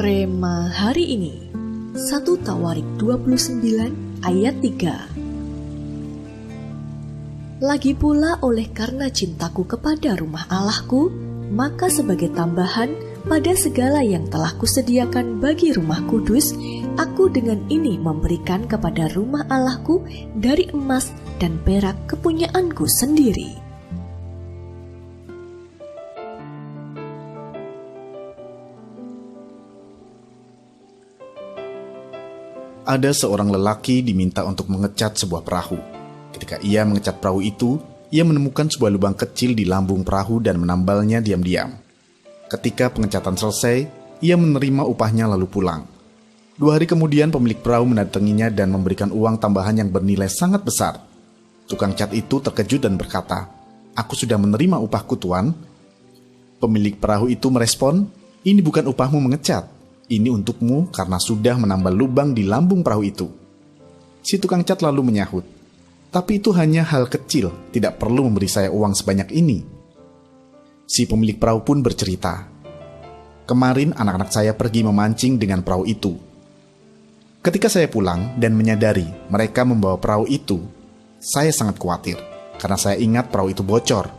Rema hari ini 1 Tawarik 29 ayat 3. Lagi pula oleh karena cintaku kepada rumah Allahku, maka sebagai tambahan pada segala yang telah kusediakan bagi rumah kudus, aku dengan ini memberikan kepada rumah Allahku dari emas dan perak kepunyaanku sendiri. Ada seorang lelaki diminta untuk mengecat sebuah perahu. Ketika ia mengecat perahu itu, ia menemukan sebuah lubang kecil di lambung perahu dan menambalnya diam-diam. Ketika pengecatan selesai, ia menerima upahnya lalu pulang. 2 hari kemudian pemilik perahu mendatanginya dan memberikan uang tambahan yang bernilai sangat besar. Tukang cat itu terkejut dan berkata, "Aku sudah menerima upahku, Tuan." Pemilik perahu itu merespon, "Ini bukan upahmu mengecat. Ini untukmu karena sudah menambal lubang di lambung perahu itu." Si tukang cat lalu menyahut, "Tapi itu hanya hal kecil, tidak perlu memberi saya uang sebanyak ini." Si pemilik perahu pun bercerita, "Kemarin anak-anak saya pergi memancing dengan perahu itu. Ketika saya pulang dan menyadari mereka membawa perahu itu, saya sangat khawatir karena saya ingat perahu itu bocor.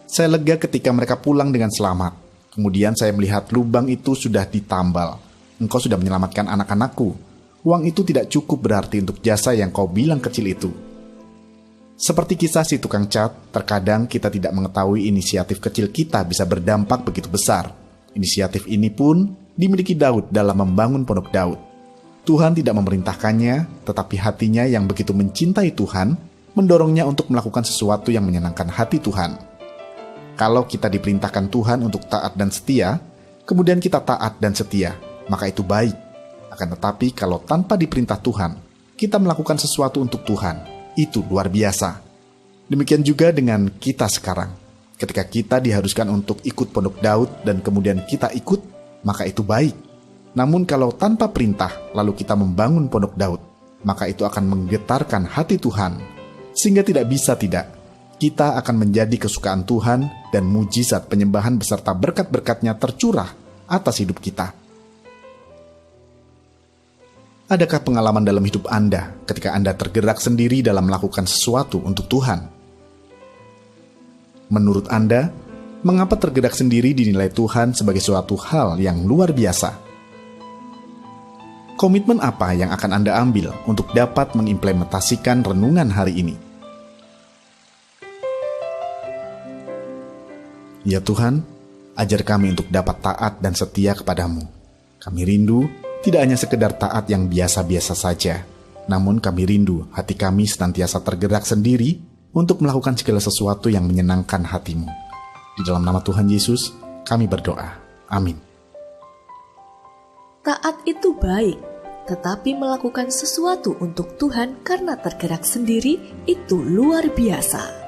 Saya lega ketika mereka pulang dengan selamat. Kemudian saya melihat lubang itu sudah ditambal. Engkau sudah menyelamatkan anak-anakku. Uang itu tidak cukup berarti untuk jasa yang kau bilang kecil itu." Seperti kisah si tukang cat, terkadang kita tidak mengetahui inisiatif kecil kita bisa berdampak begitu besar. Inisiatif ini pun dimiliki Daud dalam membangun Pondok Daud. Tuhan tidak memerintahkannya, tetapi hatinya yang begitu mencintai Tuhan, mendorongnya untuk melakukan sesuatu yang menyenangkan hati Tuhan. Kalau kita diperintahkan Tuhan untuk taat dan setia, kemudian kita taat dan setia, maka itu baik. Akan tetapi kalau tanpa diperintah Tuhan, kita melakukan sesuatu untuk Tuhan, itu luar biasa. Demikian juga dengan kita sekarang. Ketika kita diharuskan untuk ikut Pondok Daud dan kemudian kita ikut, maka itu baik. Namun kalau tanpa perintah lalu kita membangun Pondok Daud, maka itu akan menggetarkan hati Tuhan. Sehingga tidak bisa tidak, kita akan menjadi kesukaan Tuhan dan mujizat penyembahan beserta berkat-berkat-Nya tercurah atas hidup kita. Adakah pengalaman dalam hidup Anda ketika Anda tergerak sendiri dalam melakukan sesuatu untuk Tuhan? Menurut Anda, mengapa tergerak sendiri dinilai Tuhan sebagai suatu hal yang luar biasa? Komitmen apa yang akan Anda ambil untuk dapat mengimplementasikan renungan hari ini? Ya Tuhan, ajar kami untuk dapat taat dan setia kepadamu. Kami rindu tidak hanya sekedar taat yang biasa-biasa saja, namun kami rindu hati kami senantiasa tergerak sendiri untuk melakukan segala sesuatu yang menyenangkan hatimu. Di dalam nama Tuhan Yesus, kami berdoa. Amin. Taat itu baik, tetapi melakukan sesuatu untuk Tuhan karena tergerak sendiri itu luar biasa.